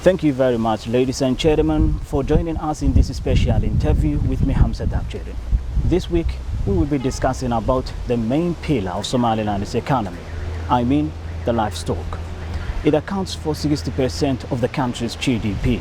Thank you very much, ladies and gentlemen, for joining us in this special interview with me, Hamza Dabjeri. This week, we will be discussing about the main pillar of Somaliland's economy. I mean, the livestock. It accounts for 60% of the country's GDP.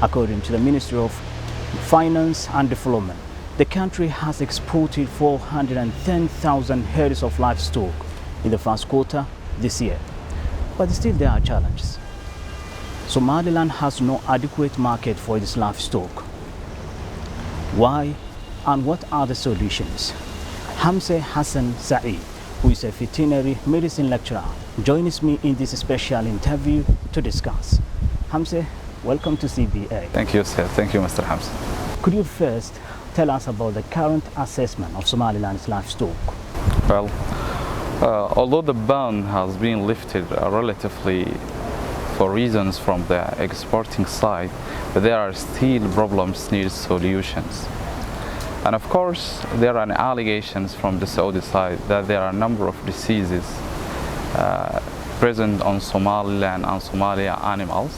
According to the Ministry of Finance and Development, the country has exported 410,000 heads of livestock in the first quarter this year. But still there are challenges. Somaliland has no adequate market for its livestock. Why and what are the solutions? Hamza Hassan Saeed, who is a veterinary medicine lecturer, joins me in this special interview to discuss. Hamza, welcome to CBA. Thank you, sir. Thank you, Mr. Hamza. Could you first tell us about the current assessment of Somaliland's livestock? Well, although the ban has been lifted relatively for reasons from the exporting side, but there are still problems need solutions. And of course, there are allegations from the Saudi side that there are a number of diseases present on Somaliland and Somalia animals,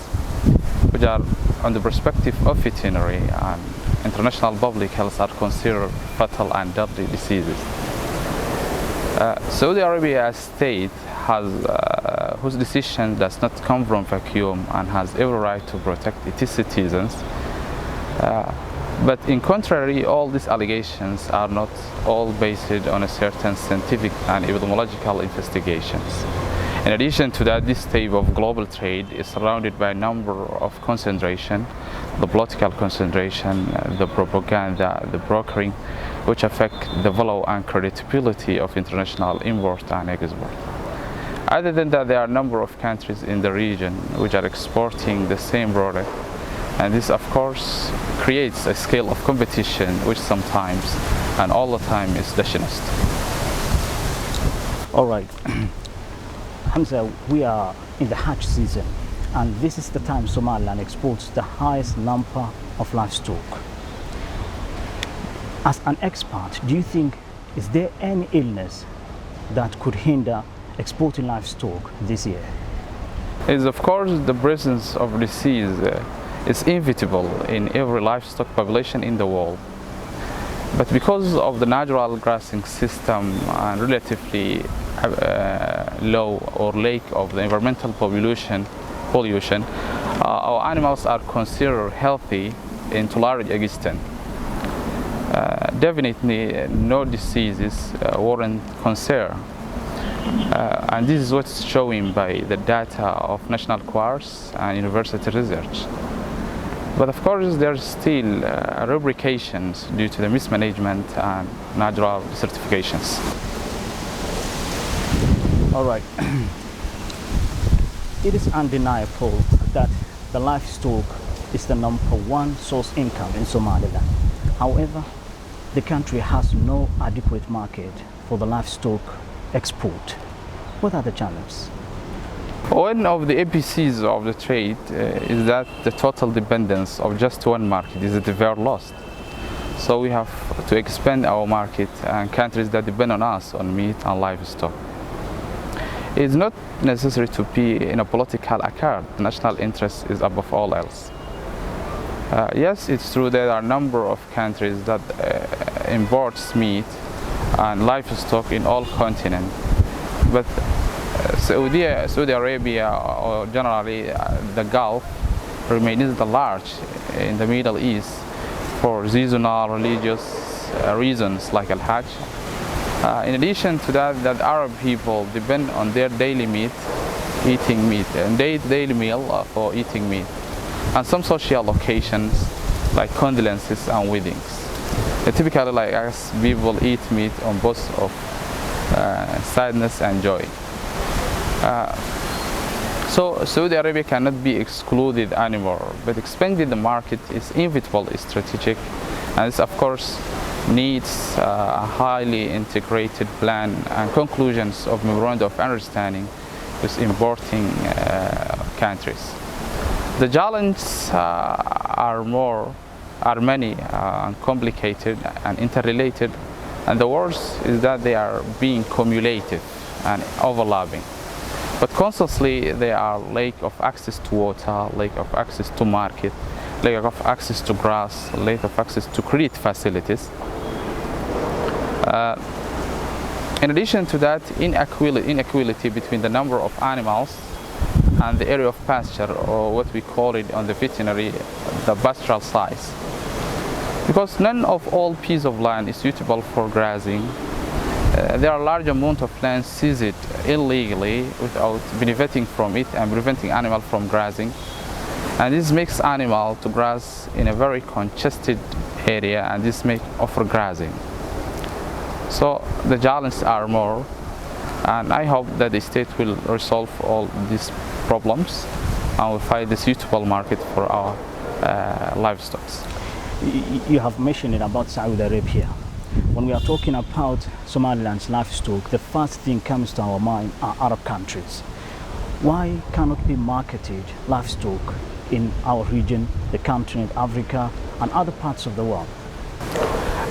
which are, on the perspective of veterinary and international public health, are considered fatal and deadly diseases. Saudi Arabia as state whose decision does not come from vacuum and has every right to protect its citizens. But in contrary, all these allegations are not all based on a certain scientific and epidemiological investigations. In addition to that, this type of global trade is surrounded by a number of concentration, the political concentration, the propaganda, the brokering, which affect the value and credibility of international import and export. Other than that, there are a number of countries in the region which are exporting the same product, and this of course creates a scale of competition which sometimes and all the time is dishonest. All right. Hamza, we are in the Hajj season, and this is the time Somaliland exports the highest number of livestock. As an expert, do you think, is there any illness that could hinder exporting livestock this year? Is of course the presence of disease is inevitable in every livestock population in the world. But because of the natural grazing system and relatively low or lack of the environmental pollution, our animals are considered healthy in to large extent. Definitely no diseases warrant concern. And this is what's shown by the data of national quarters and university research. But of course, there's still rubrications due to the mismanagement and natural certifications. All right. It is undeniable that the livestock is the #1 source income in Somaliland. However, the country has no adequate market for the livestock export. What are the challenges? One of the ABCs of the trade is that the total dependence of just one market is at the very lost. So we have to expand our market and countries that depend on us on meat and livestock. It's not necessary to be in a political accord. The national interest is above all else. Yes, it's true there are a number of countries that imports meat and livestock in all continents, but Saudi Arabia, or generally the Gulf, remains the large in the Middle East for seasonal religious reasons like Al-Hajj. In addition to that, Arab people depend on their daily eating meat, and daily meal for eating meat, and some social occasions like condolences and weddings. Typically, like us, people eat meat on both of sadness and joy. So Saudi Arabia cannot be excluded anymore, but expanding the market is inevitable, strategic, and this of course needs a highly integrated plan and conclusions of memorandum of understanding with importing countries. The challenges are many and complicated and interrelated, and the worst is that they are being cumulative and overlapping. But constantly there are lack of access to water, lack of access to market, lack of access to grass, lack of access to credit facilities. In addition to that, inequality between the number of animals and the area of pasture, or what we call it on the veterinary, the pastoral size. Because none of all pieces of land is suitable for grazing, there are large amount of land seized illegally without benefiting from it and preventing animal from grazing. And this makes animal to graze in a very congested area, and this makes offer grazing. So the challenges are more, and I hope that the state will resolve all these problems and will find a suitable market for our livestock. You have mentioned it about Saudi Arabia. When we are talking about Somaliland's livestock, the first thing comes to our mind are Arab countries. Why cannot be marketed livestock in our region, the continent, Africa, and other parts of the world?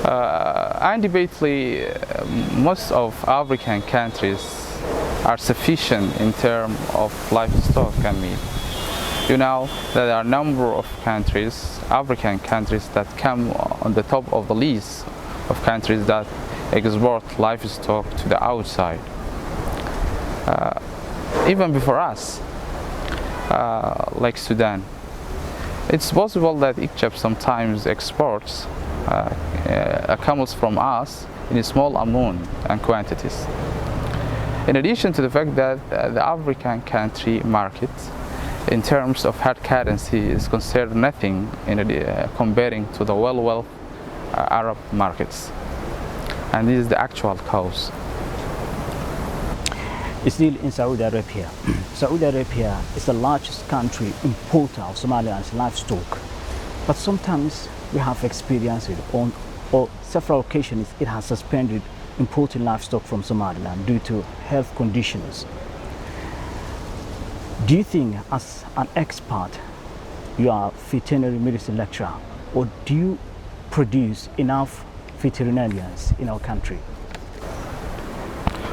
Undebatably, most of African countries are sufficient in terms of livestock and meat. You know, there are a number of countries, African countries, that come on the top of the list of countries that export livestock to the outside. Even before us, like Sudan. It's possible that Egypt sometimes exports camels from us in a small amount and quantities. In addition to the fact that the African country market in terms of hard currency is considered nothing in comparing to the well-off Arab markets, and this is the actual cause. Still in Saudi Arabia. Saudi Arabia is the largest country importer of Somaliland's livestock, but sometimes we have experienced it on several occasions it has suspended importing livestock from Somaliland due to health conditions. Do you think, as an expert, you are a veterinary medicine lecturer, or do you produce enough veterinarians in our country?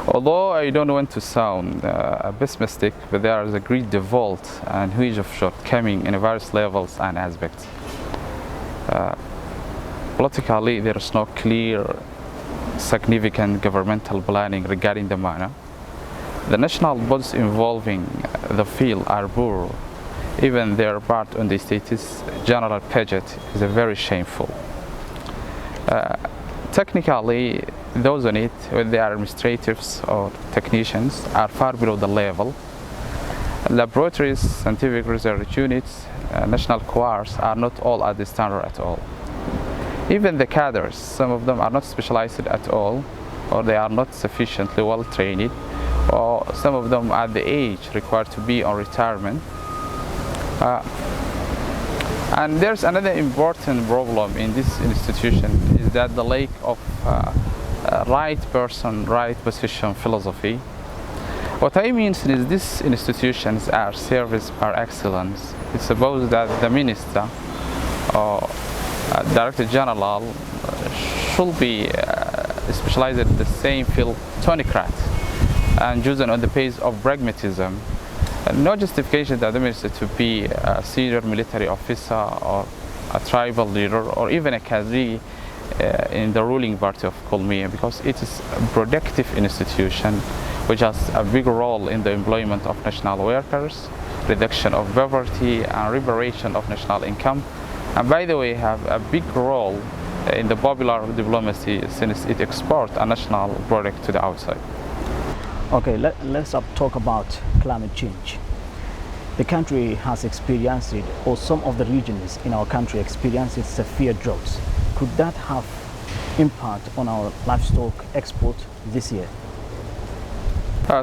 Although I don't want to sound pessimistic, but there is a great default and huge of shortcoming in various levels and aspects. Politically, there is no clear, significant governmental planning regarding the matter. The national bodies involving the field are poor. Even their part on the state's general budget is very shameful. Technically, those on it, whether they are administrators or technicians, are far below the level. Laboratories, scientific research units, national choirs are not all at the standard at all. Even the cadres, some of them are not specialized at all, or they are not sufficiently well trained, or some of them at the age required to be on retirement. And there's another important problem in this institution, is that the lack of right person, right position philosophy. What I mean is these institutions are service par excellence. It's supposed that the minister or director general should be specialized in the same field, technocrat, and chosen on the basis of pragmatism. No justification that the minister to be a senior military officer or a tribal leader or even a cadre in the ruling party of Kulmiya, because it is a productive institution which has a big role in the employment of national workers, reduction of poverty, and liberation of national income. And by the way, have a big role in the popular diplomacy since it exports a national product to the outside. Okay, let's talk about climate change. The country has experienced it, or some of the regions in our country experienced severe droughts. Could that have impact on our livestock export this year?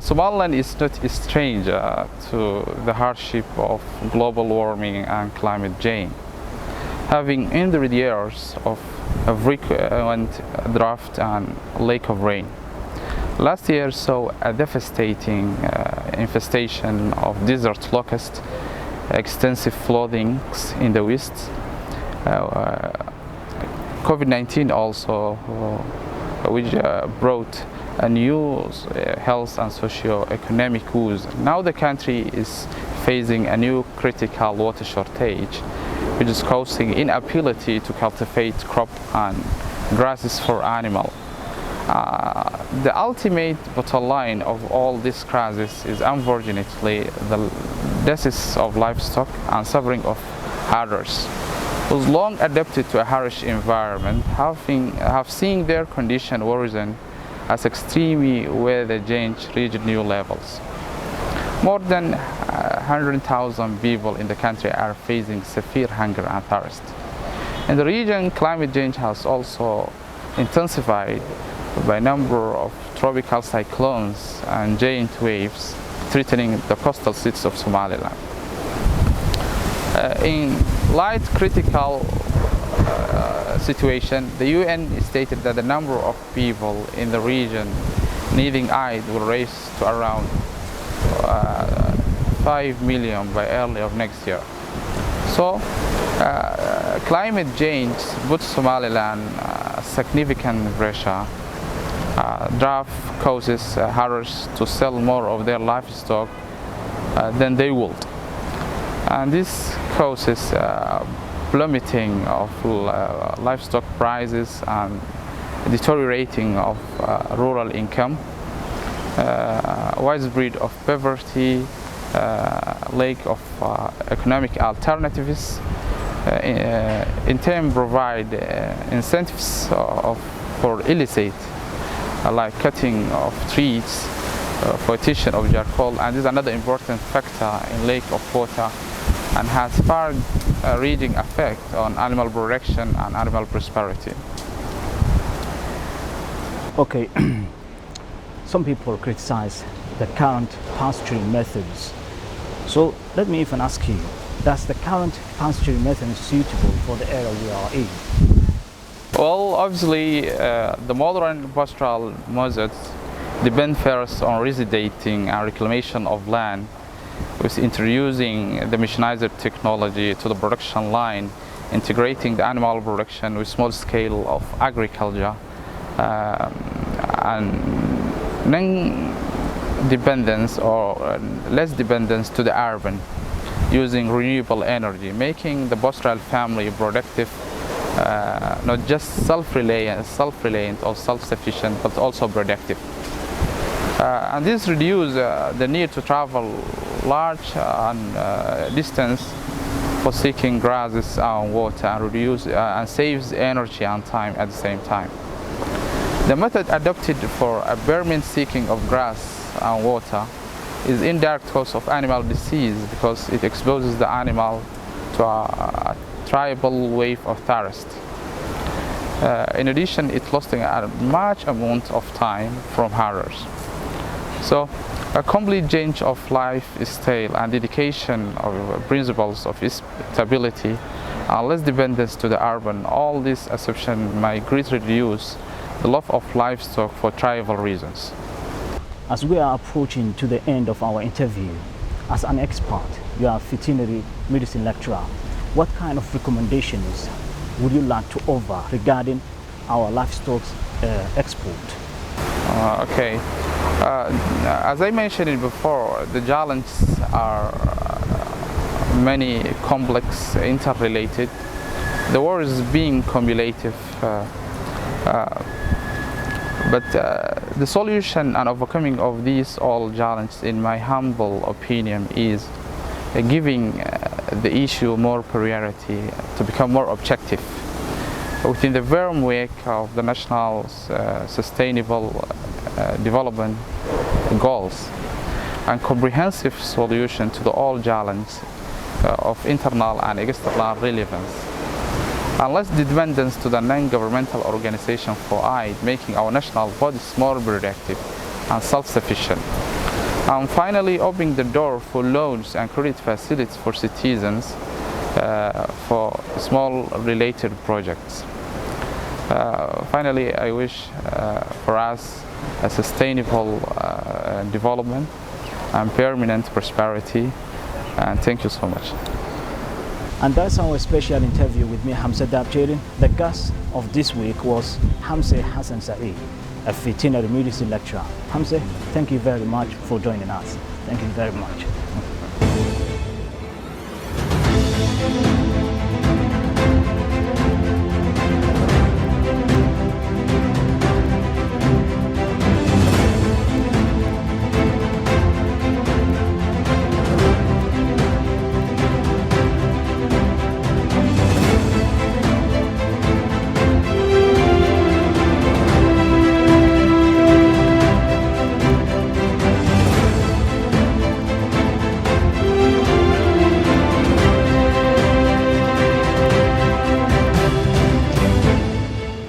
Somaliland is not a stranger to the hardship of global warming and climate change, having endured years of frequent drought and lack of rain. Last year saw a devastating infestation of desert locusts, extensive floodings in the west. COVID-19 also, which brought a new health and socio-economic woes. Now the country is facing a new critical water shortage, which is causing inability to cultivate crop and grasses for animals. The ultimate bottom line of all this crisis is unfortunately the deaths of livestock and suffering of herders, who's long adapted to a harsh environment, have seen their condition worsen as extreme weather change reached new levels. More than 100,000 people in the country are facing severe hunger and thirst. In the region, climate change has also intensified by a number of tropical cyclones and giant waves threatening the coastal cities of Somaliland. In light critical situation, the UN stated that the number of people in the region needing aid will rise to around 5 million by early of next year. So, climate change puts Somaliland significant pressure. Drought causes herders to sell more of their livestock than they would. And this causes plummeting of livestock prices and deteriorating of rural income, widespread of poverty, lack of economic alternatives, in turn provide incentives for illicit, like cutting of trees, flotation of charcoal, and this is another important factor in lack of water and has far-reaching effect on animal production and animal prosperity. Okay, some people criticize the current pasturing methods. So let me even ask you, does the current pasturing method suitable for the area we are in? Well, obviously, the modern pastoral methods depend first on resedating and reclamation of land, with introducing the mechanized technology to the production line, integrating the animal production with small scale of agriculture, and non-dependence or less dependence to the urban, using renewable energy, making the pastoral family productive, not just self-reliant or self-sufficient, but also productive. And this reduces the need to travel large distance for seeking grasses and water, and saves energy and time at the same time. The method adopted for a permanent seeking of grass and water is indirect cause of animal disease because it exposes the animal to a tribal wave of thirst. In addition, it lost a much amount of time from herders. So, a complete change of lifestyle and dedication of principles of stability and less dependence to the urban, all these assumptions might greatly reduce the love of livestock for tribal reasons. As we are approaching to the end of our interview, as an expert, you are a veterinary medicine lecturer, what kind of recommendations would you like to offer regarding our livestock export? Okay. As I mentioned before, the challenges are many, complex, interrelated. The war is being cumulative, but the solution and overcoming of these all challenges, in my humble opinion, is giving the issue more priority to become more objective within the framework of the national sustainable development goals and comprehensive solution to the all challenges of internal and external relevance, and less dependence to the non-governmental organization for aid, making our national bodies more productive and self-sufficient. And finally, opening the door for loans and credit facilities for citizens for small related projects. Finally, I wish for us a sustainable development and permanent prosperity, and thank you so much. And that's our special interview with me, Hamza Dabjerin. The guest of this week was Hamza Hassan Saeed. a veterinary medicine lecturer. Hamza, thank you very much for joining us. Thank you very much.